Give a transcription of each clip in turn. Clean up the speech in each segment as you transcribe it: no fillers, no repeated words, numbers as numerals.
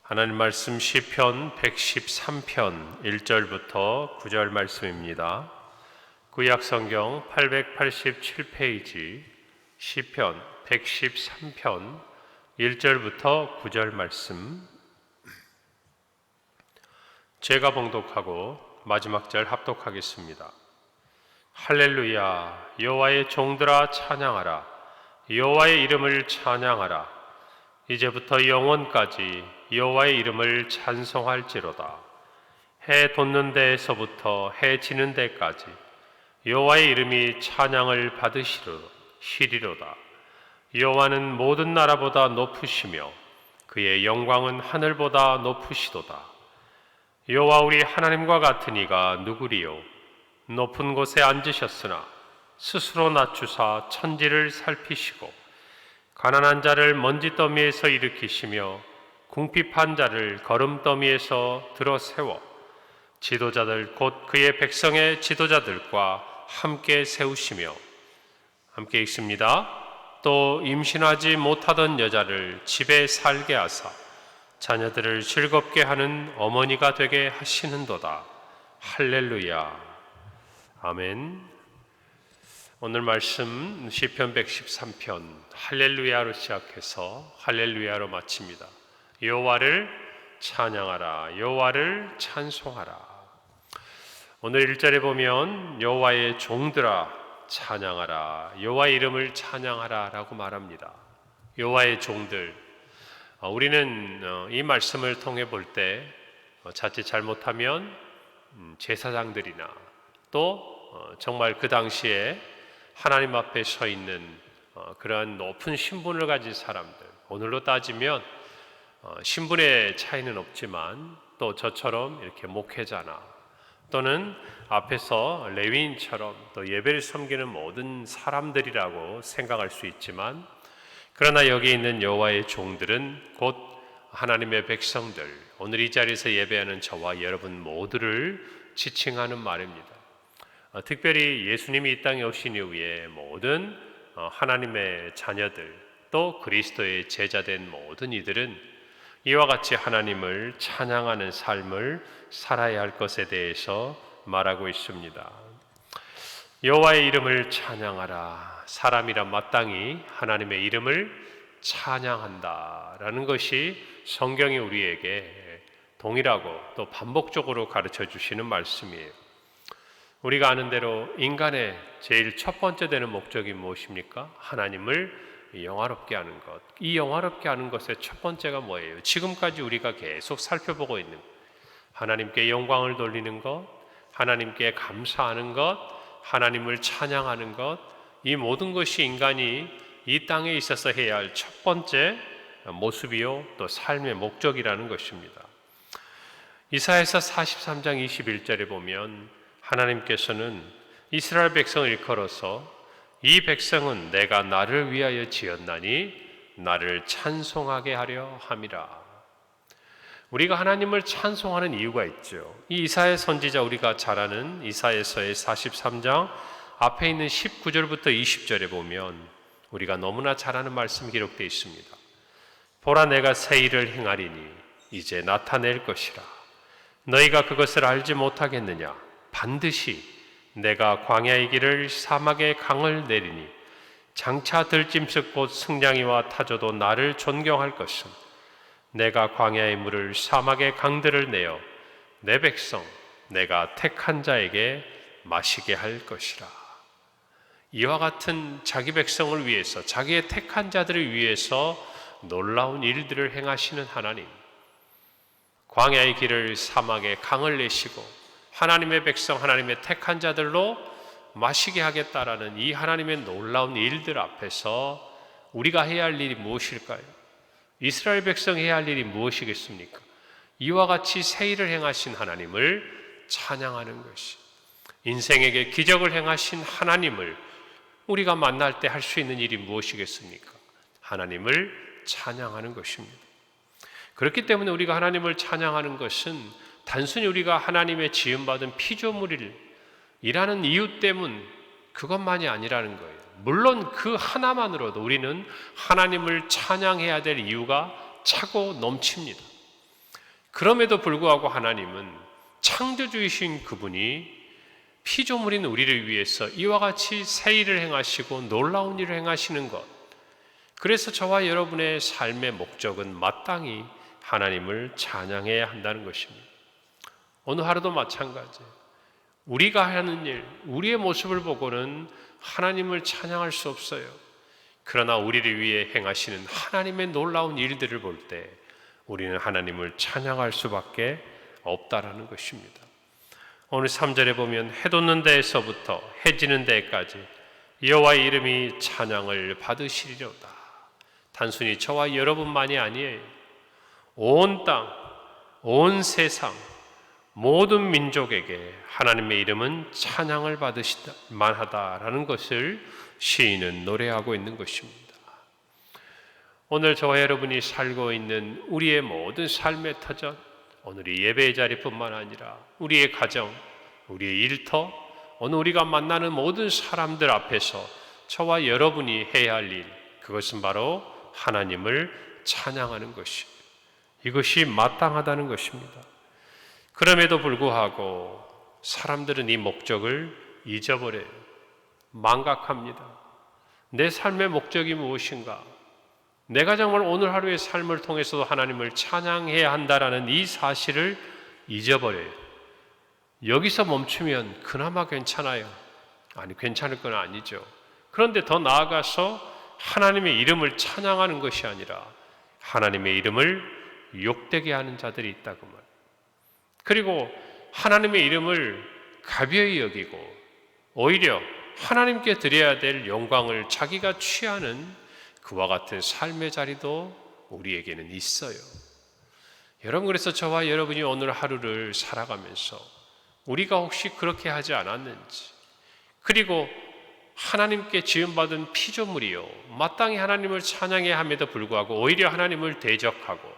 하나님 말씀 시편 113편 1절부터 9절 말씀입니다. 구약 성경 887페이지 시편 113편 1절부터 9절 말씀, 제가 봉독하고 마지막 절 합독하겠습니다. 할렐루야, 여호와의 종들아 찬양하라. 여호와의 이름을 찬양하라. 이제부터 영원까지 여호와의 이름을 찬송할지로다. 해 돋는 데에서부터 해 지는 데까지 여호와의 이름이 찬양을 받으시리로다. 여호와는 모든 나라보다 높으시며 그의 영광은 하늘보다 높으시도다. 여호와 우리 하나님과 같은 이가 누구리요? 높은 곳에 앉으셨으나 스스로 낮추사 천지를 살피시고 가난한 자를 먼지더미에서 일으키시며 궁핍한 자를 거름더미에서 들어 세워 지도자들 곧 그의 백성의 지도자들과 함께 세우시며, 함께 읽습니다. 또 임신하지 못하던 여자를 집에 살게 하사 자녀들을 즐겁게 하는 어머니가 되게 하시는도다. 할렐루야. 아멘. 오늘 말씀 시편 113편 할렐루야로 시작해서 할렐루야로 마칩니다. 여호와를 찬양하라, 여호와를 찬송하라. 오늘 1절에 보면 여호와의 종들아 찬양하라, 여호와의 이름을 찬양하라 라고 말합니다. 여호와의 종들, 우리는 이 말씀을 통해 볼 때 자칫 잘못하면 제사장들이나 또 정말 그 당시에 하나님 앞에 서 있는 그러한 높은 신분을 가진 사람들, 오늘로 따지면 신분의 차이는 없지만 또 저처럼 이렇게 목회자나 또는 앞에서 레위인처럼 또 예배를 섬기는 모든 사람들이라고 생각할 수 있지만, 그러나 여기 있는 여호와의 종들은 곧 하나님의 백성들, 오늘 이 자리에서 예배하는 저와 여러분 모두를 지칭하는 말입니다. 특별히 예수님이 이 땅에 오신 이후에 모든 하나님의 자녀들 또 그리스도의 제자된 모든 이들은 이와 같이 하나님을 찬양하는 삶을 살아야 할 것에 대해서 말하고 있습니다. 여호와의 이름을 찬양하라. 사람이라 마땅히 하나님의 이름을 찬양한다라는 것이 성경이 우리에게 동일하고 또 반복적으로 가르쳐 주시는 말씀이에요. 우리가 아는 대로 인간의 제일 첫 번째 되는 목적이 무엇입니까? 하나님을 영화롭게 하는 것. 이 영화롭게 하는 것의 첫 번째가 뭐예요? 지금까지 우리가 계속 살펴보고 있는 하나님께 영광을 돌리는 것, 하나님께 감사하는 것, 하나님을 찬양하는 것, 이 모든 것이 인간이 이 땅에 있어서 해야 할 첫 번째 모습이요 또 삶의 목적이라는 것입니다. 이사야서 43장 21절에 보면 하나님께서는 이스라엘 백성을 일컬어서 이 백성은 내가 나를 위하여 지었나니 나를 찬송하게 하려 함이라. 우리가 하나님을 찬송하는 이유가 있죠. 이 이사야 선지자, 우리가 잘 아는 이사야서의 43장 앞에 있는 19절부터 20절에 보면 우리가 너무나 잘 아는 말씀이 기록되어 있습니다. 보라, 내가 새 일을 행하리니 이제 나타낼 것이라. 너희가 그것을 알지 못하겠느냐? 반드시 내가 광야의 길을 사막의 강을 내리니 장차 들짐승 곧 승냥이와 타조도 나를 존경할 것은 내가 광야의 물을 사막의 강들을 내어 내 백성 내가 택한 자에게 마시게 할 것이라. 이와 같은 자기 백성을 위해서, 자기의 택한 자들을 위해서 놀라운 일들을 행하시는 하나님, 광야의 길을 사막의 강을 내시고 하나님의 백성, 하나님의 택한 자들로 마시게 하겠다라는 이 하나님의 놀라운 일들 앞에서 우리가 해야 할 일이 무엇일까요? 이스라엘 백성이 해야 할 일이 무엇이겠습니까? 이와 같이 새 일을 행하신 하나님을 찬양하는 것이, 인생에게 기적을 행하신 하나님을 우리가 만날 때 할 수 있는 일이 무엇이겠습니까? 하나님을 찬양하는 것입니다. 그렇기 때문에 우리가 하나님을 찬양하는 것은 단순히 우리가 하나님의 지음받은 피조물이라는 이유 때문 그것만이 아니라는 거예요. 물론 그 하나만으로도 우리는 하나님을 찬양해야 될 이유가 차고 넘칩니다. 그럼에도 불구하고 하나님은 창조주이신 그분이 피조물인 우리를 위해서 이와 같이 새 일을 행하시고 놀라운 일을 행하시는 것, 그래서 저와 여러분의 삶의 목적은 마땅히 하나님을 찬양해야 한다는 것입니다. 오늘 하루도 마찬가지예요. 우리가 하는 일, 우리의 모습을 보고는 하나님을 찬양할 수 없어요. 그러나 우리를 위해 행하시는 하나님의 놀라운 일들을 볼 때 우리는 하나님을 찬양할 수밖에 없다라는 것입니다. 오늘 3절에 보면 해 돋는 데에서부터 해 지는 데까지 여호와의 이름이 찬양을 받으시리로다. 단순히 저와 여러분만이 아니에요. 온 땅, 온 세상, 모든 민족에게 하나님의 이름은 찬양을 받으실 만하다라는 것을 시인은 노래하고 있는 것입니다. 오늘 저와 여러분이 살고 있는 우리의 모든 삶의 터전, 오늘의 예배의 자리뿐만 아니라 우리의 가정, 우리의 일터, 오늘 우리가 만나는 모든 사람들 앞에서 저와 여러분이 해야 할 일, 그것은 바로 하나님을 찬양하는 것이, 이것이 마땅하다는 것입니다. 그럼에도 불구하고 사람들은 이 목적을 잊어버려요. 망각합니다. 내 삶의 목적이 무엇인가? 내가 정말 오늘 하루의 삶을 통해서도 하나님을 찬양해야 한다라는 이 사실을 잊어버려요. 여기서 멈추면 그나마 괜찮아요. 아니, 괜찮을 건 아니죠. 그런데 더 나아가서 하나님의 이름을 찬양하는 것이 아니라 하나님의 이름을 욕되게 하는 자들이 있다고 말해요. 그리고 하나님의 이름을 가벼이 여기고 오히려 하나님께 드려야 될 영광을 자기가 취하는 그와 같은 삶의 자리도 우리에게는 있어요. 여러분, 그래서 저와 여러분이 오늘 하루를 살아가면서 우리가 혹시 그렇게 하지 않았는지, 그리고 하나님께 지음받은 피조물이요 마땅히 하나님을 찬양해야 함에도 불구하고 오히려 하나님을 대적하고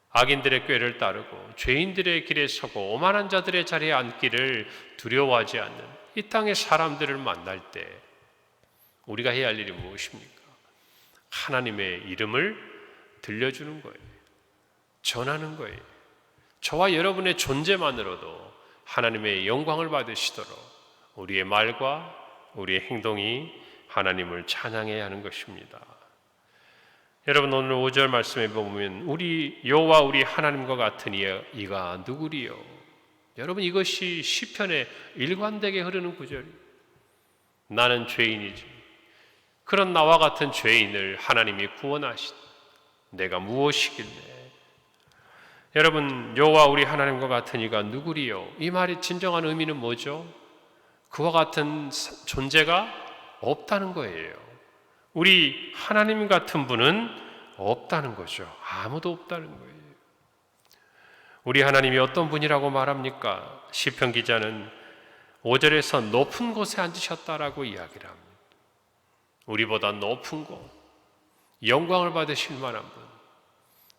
악인들의 꾀를 따르고 죄인들의 길에 서고 오만한 자들의 자리에 앉기를 두려워하지 않는 이 땅의 사람들을 만날 때 우리가 해야 할 일이 무엇입니까? 하나님의 이름을 들려주는 거예요. 전하는 거예요. 저와 여러분의 존재만으로도 하나님의 영광을 받으시도록 우리의 말과 우리의 행동이 하나님을 찬양해야 하는 것입니다. 여러분, 오늘 5절 말씀에 보면 우리 여호와 우리 하나님과 같은 이가 누구리요? 여러분, 이것이 시편에 일관되게 흐르는 구절이에요. 나는 죄인이지. 그런 나와 같은 죄인을 하나님이 구원하신 내가 무엇이길래? 여러분, 여호와 우리 하나님과 같은 이가 누구리요? 이 말의 진정한 의미는 뭐죠? 그와 같은 존재가 없다는 거예요. 우리 하나님 같은 분은 없다는 거죠. 아무도 없다는 거예요. 우리 하나님이 어떤 분이라고 말합니까? 시편 기자는 5절에서 높은 곳에 앉으셨다라고 이야기를 합니다. 우리보다 높은 곳, 영광을 받으실 만한 분,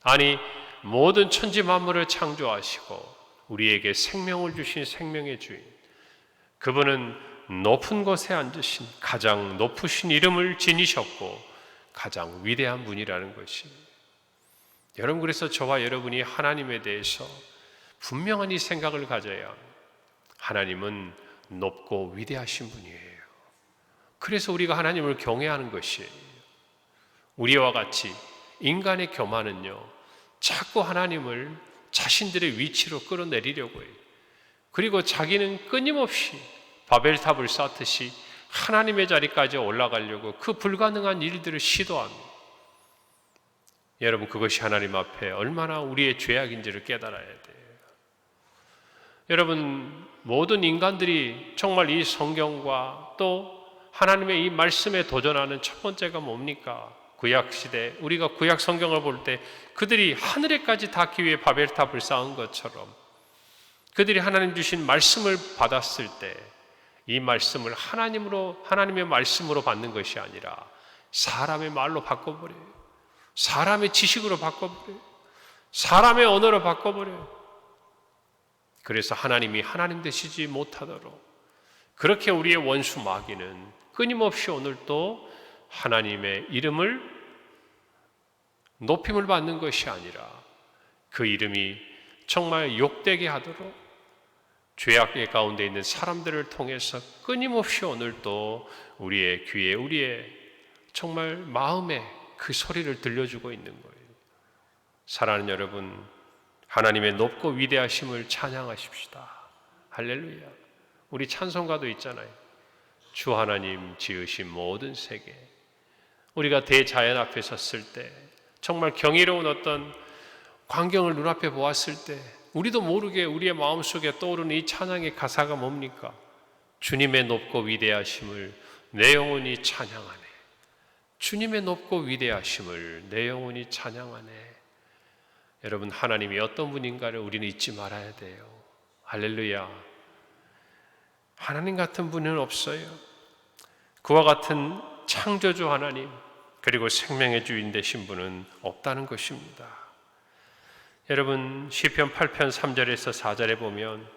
아니 모든 천지 만물을 창조하시고 우리에게 생명을 주신 생명의 주인, 그분은 높은 곳에 앉으신 가장 높으신 이름을 지니셨고 가장 위대한 분이라는 것이, 여러분, 그래서 저와 여러분이 하나님에 대해서 분명한 이 생각을 가져야 합니다. 하나님은 높고 위대하신 분이에요. 그래서 우리가 하나님을 경외하는 것이에요. 우리와 같이 인간의 교만은요, 자꾸 하나님을 자신들의 위치로 끌어내리려고 해요. 그리고 자기는 끊임없이 바벨탑을 쌓듯이 하나님의 자리까지 올라가려고 그 불가능한 일들을 시도합니다. 여러분, 그것이 하나님 앞에 얼마나 우리의 죄악인지를 깨달아야 돼요. 여러분, 모든 인간들이 정말 이 성경과 또 하나님의 이 말씀에 도전하는 첫 번째가 뭡니까? 구약시대, 우리가 구약 성경을 볼 때 그들이 하늘에까지 닿기 위해 바벨탑을 쌓은 것처럼 그들이 하나님 주신 말씀을 받았을 때 이 말씀을 하나님의 말씀으로 받는 것이 아니라 사람의 말로 바꿔버려요. 사람의 지식으로 바꿔버려요. 사람의 언어로 바꿔버려요. 그래서 하나님이 하나님 되시지 못하도록 그렇게 우리의 원수 마귀는 끊임없이 오늘 또 하나님의 이름을 높임을 받는 것이 아니라 그 이름이 정말 욕되게 하도록 죄악의 가운데 있는 사람들을 통해서 끊임없이 오늘도 우리의 귀에, 우리의 정말 마음에 그 소리를 들려주고 있는 거예요. 사랑하는 여러분, 하나님의 높고 위대하심을 찬양하십시다. 할렐루야. 우리 찬송가도 있잖아요. 주 하나님 지으신 모든 세계. 우리가 대자연 앞에 섰을 때, 정말 경이로운 어떤 광경을 눈앞에 보았을 때 우리도 모르게 우리의 마음속에 떠오르는 이 찬양의 가사가 뭡니까? 주님의 높고 위대하심을 내 영혼이 찬양하네. 주님의 높고 위대하심을 내 영혼이 찬양하네. 여러분, 하나님이 어떤 분인가를 우리는 잊지 말아야 돼요. 할렐루야. 하나님 같은 분은 없어요. 그와 같은 창조주 하나님, 그리고 생명의 주인 되신 분은 없다는 것입니다. 여러분, 시편 8편 3절에서 4절에 보면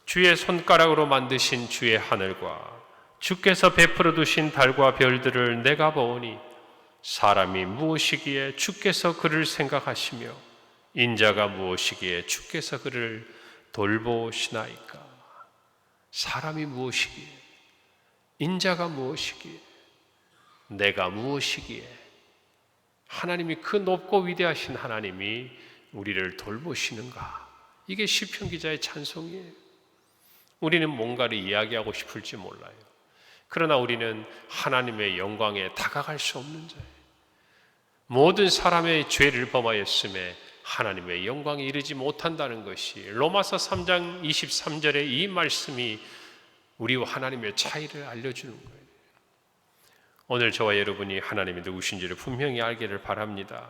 주의 손가락으로 만드신 주의 하늘과 주께서 베풀어 두신 달과 별들을 내가 보오니 사람이 무엇이기에 주께서 그를 생각하시며 인자가 무엇이기에 주께서 그를 돌보시나이까. 사람이 무엇이기에, 인자가 무엇이기에, 내가 무엇이기에, 하나님이, 그 높고 위대하신 하나님이 우리를 돌보시는가. 이게 시편 기자의 찬송이에요. 우리는 뭔가를 이야기하고 싶을지 몰라요. 그러나 우리는 하나님의 영광에 다가갈 수 없는 자예요. 모든 사람의 죄를 범하였음에 하나님의 영광에 이르지 못한다는 것이 로마서 3장 23절의 이 말씀이 우리와 하나님의 차이를 알려주는 거예요. 오늘 저와 여러분이 하나님이 누구신지를 분명히 알기를 바랍니다.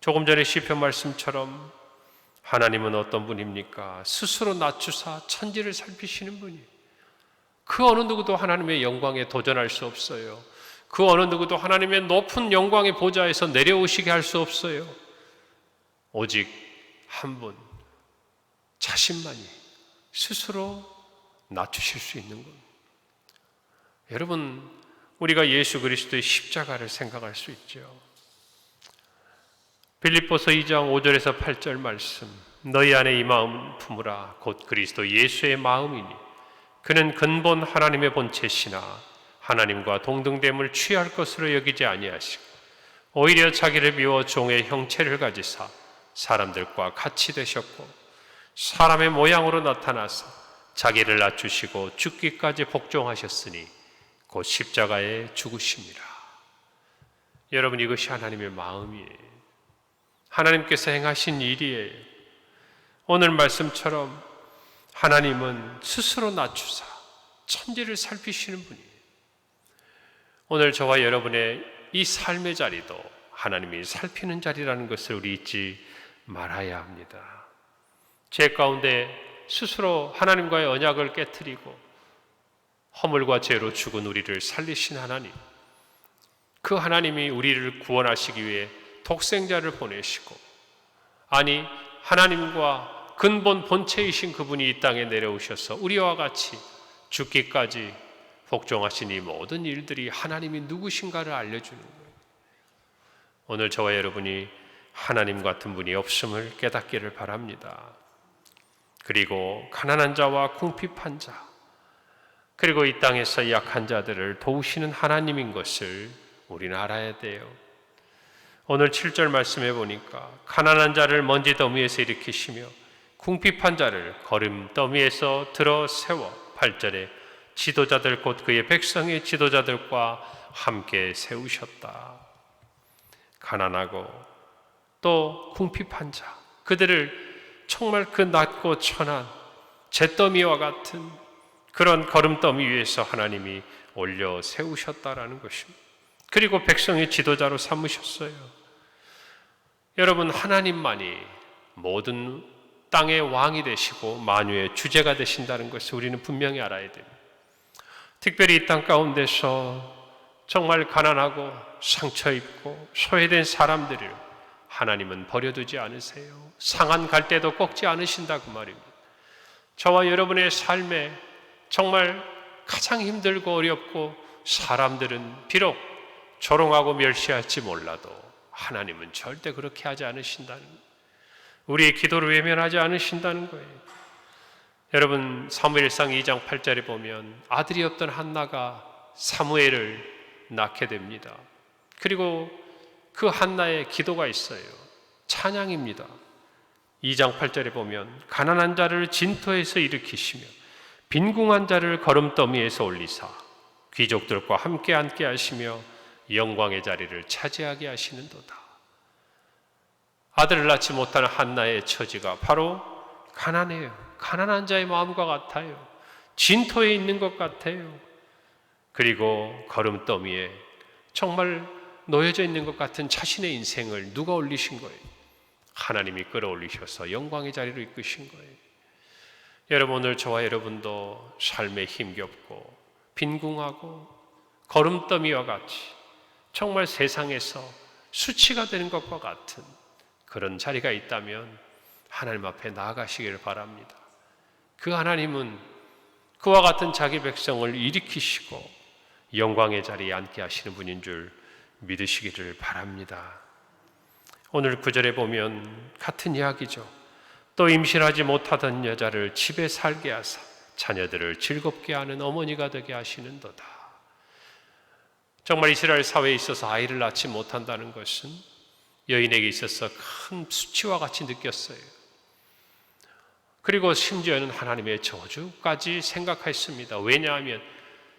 조금 전에 시편 말씀처럼 하나님은 어떤 분입니까? 스스로 낮추사 천지를 살피시는 분이에요. 그 어느 누구도 하나님의 영광에 도전할 수 없어요. 그 어느 누구도 하나님의 높은 영광의 보좌에서 내려오시게 할 수 없어요. 오직 한 분, 자신만이 스스로 낮추실 수 있는 겁니다. 여러분, 우리가 예수 그리스도의 십자가를 생각할 수 있죠. 빌립보서 2장 5절에서 8절 말씀, 너희 안에 이 마음 품으라. 곧 그리스도 예수의 마음이니 그는 근본 하나님의 본체시나 하나님과 동등됨을 취할 것으로 여기지 아니하시고 오히려 자기를 비워 종의 형체를 가지사 사람들과 같이 되셨고 사람의 모양으로 나타나서 자기를 낮추시고 죽기까지 복종하셨으니 곧 십자가에 죽으심이라. 여러분, 이것이 하나님의 마음이에요. 하나님께서 행하신 일이에요. 오늘 말씀처럼 하나님은 스스로 낮추사 천지를 살피시는 분이에요. 오늘 저와 여러분의 이 삶의 자리도 하나님이 살피는 자리라는 것을 우리 잊지 말아야 합니다. 죄 가운데 스스로 하나님과의 언약을 깨트리고 허물과 죄로 죽은 우리를 살리신 하나님, 그 하나님이 우리를 구원하시기 위해 독생자를 보내시고, 아니 하나님과 근본 본체이신 그분이 이 땅에 내려오셔서 우리와 같이 죽기까지 복종하신 이 모든 일들이 하나님이 누구신가를 알려주는 거예요. 오늘 저와 여러분이 하나님 같은 분이 없음을 깨닫기를 바랍니다. 그리고 가난한 자와 궁핍한 자, 그리고 이 땅에서 약한 자들을 도우시는 하나님인 것을 우리는 알아야 돼요. 오늘 7절 말씀해 보니까 가난한 자를 먼지 더미에서 일으키시며 궁핍한 자를 거름 더미에서 들어 세워 8절에 지도자들 곧 그의 백성의 지도자들과 함께 세우셨다. 가난하고 또 궁핍한 자, 그들을 정말 그 낮고 천한 잿더미와 같은 그런 거름더미 위에서 하나님이 올려 세우셨다라는 것입니다. 그리고 백성의 지도자로 삼으셨어요. 여러분, 하나님만이 모든 땅의 왕이 되시고 만유의 주제가 되신다는 것을 우리는 분명히 알아야 됩니다. 특별히 이 땅 가운데서 정말 가난하고 상처 입고 소외된 사람들을 하나님은 버려두지 않으세요. 상한 갈대도 꺾지 않으신다, 그 말입니다. 저와 여러분의 삶에 정말 가장 힘들고 어렵고 사람들은 비록 조롱하고 멸시할지 몰라도 하나님은 절대 그렇게 하지 않으신다는 거예요. 우리의 기도를 외면하지 않으신다는 거예요. 여러분, 사무엘상 2장 8절에 보면 아들이 없던 한나가 사무엘을 낳게 됩니다. 그리고 그 한나의 기도가 있어요. 찬양입니다. 2장 8절에 보면 가난한 자를 진토에서 일으키시며 빈궁한 자를 거름더미에서 올리사 귀족들과 함께 앉게 하시며 영광의 자리를 차지하게 하시는도다. 아들을 낳지 못하는 한나의 처지가 바로 가난해요. 가난한 자의 마음과 같아요. 진토에 있는 것 같아요. 그리고 거름더미에 정말 놓여져 있는 것 같은 자신의 인생을 누가 올리신 거예요? 하나님이 끌어올리셔서 영광의 자리로 이끄신 거예요. 여러분, 오늘 저와 여러분도 삶에 힘겹고 빈궁하고 거름더미와 같이 정말 세상에서 수치가 되는 것과 같은 그런 자리가 있다면 하나님 앞에 나아가시기를 바랍니다. 그 하나님은 그와 같은 자기 백성을 일으키시고 영광의 자리에 앉게 하시는 분인 줄 믿으시기를 바랍니다. 오늘 9절에 보면 같은 이야기죠. 또 임신하지 못하던 여자를 집에 살게 하사 자녀들을 즐겁게 하는 어머니가 되게 하시는도다. 정말 이스라엘 사회에 있어서 아이를 낳지 못한다는 것은 여인에게 있어서 큰 수치와 같이 느꼈어요. 그리고 심지어는 하나님의 저주까지 생각했습니다. 왜냐하면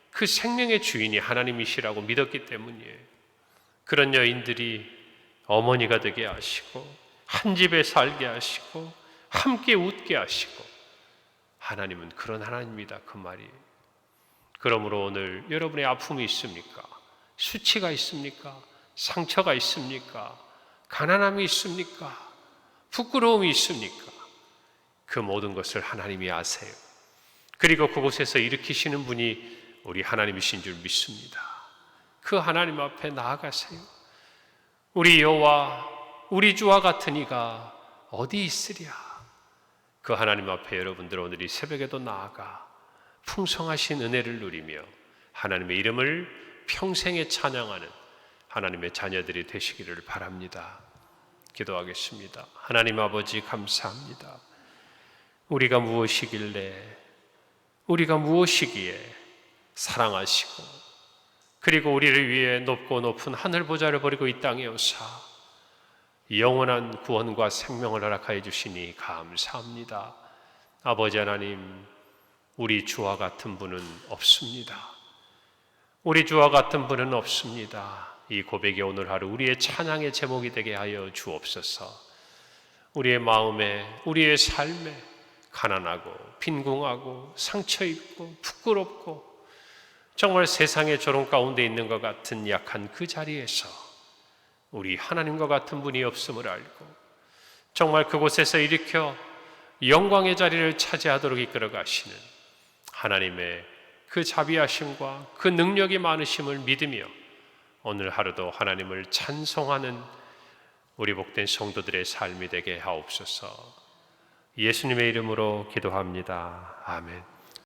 그 생명의 주인이 하나님이시라고 믿었기 때문이에요. 그런 여인들이 어머니가 되게 하시고 한 집에 살게 하시고 함께 웃게 하시고, 하나님은 그런 하나님입니다. 그 말이에요. 그러므로 오늘 여러분의 아픔이 있습니까? 수치가 있습니까? 상처가 있습니까? 가난함이 있습니까? 부끄러움이 있습니까? 그 모든 것을 하나님이 아세요. 그리고 그곳에서 일으키시는 분이 우리 하나님이신 줄 믿습니다. 그 하나님 앞에 나아가세요. 우리 여호와, 우리 주와 같은 이가 어디 있으랴? 그 하나님 앞에 여러분들 오늘 이 새벽에도 나아가 풍성하신 은혜를 누리며 하나님의 이름을 평생에 찬양하는 하나님의 자녀들이 되시기를 바랍니다. 기도하겠습니다. 하나님 아버지, 감사합니다. 우리가 무엇이길래, 우리가 무엇이기에 사랑하시고 그리고 우리를 위해 높고 높은 하늘 보좌를 버리고 이 땅에 오사 영원한 구원과 생명을 허락하여 주시니 감사합니다. 아버지 하나님, 우리 주와 같은 분은 없습니다. 우리 주와 같은 분은 없습니다. 이 고백이 오늘 하루 우리의 찬양의 제목이 되게 하여 주옵소서. 우리의 마음에, 우리의 삶에 가난하고 빈궁하고 상처 입고 부끄럽고 정말 세상의 조롱 가운데 있는 것 같은 약한 그 자리에서 우리 하나님과 같은 분이 없음을 알고 정말 그곳에서 일으켜 영광의 자리를 차지하도록 이끌어 가시는 하나님의 그 자비하심과 그 능력이 많으심을 믿으며 오늘 하루도 하나님을 찬송하는 우리 복된 성도들의 삶이 되게 하옵소서. 예수님의 이름으로 기도합니다. 아멘.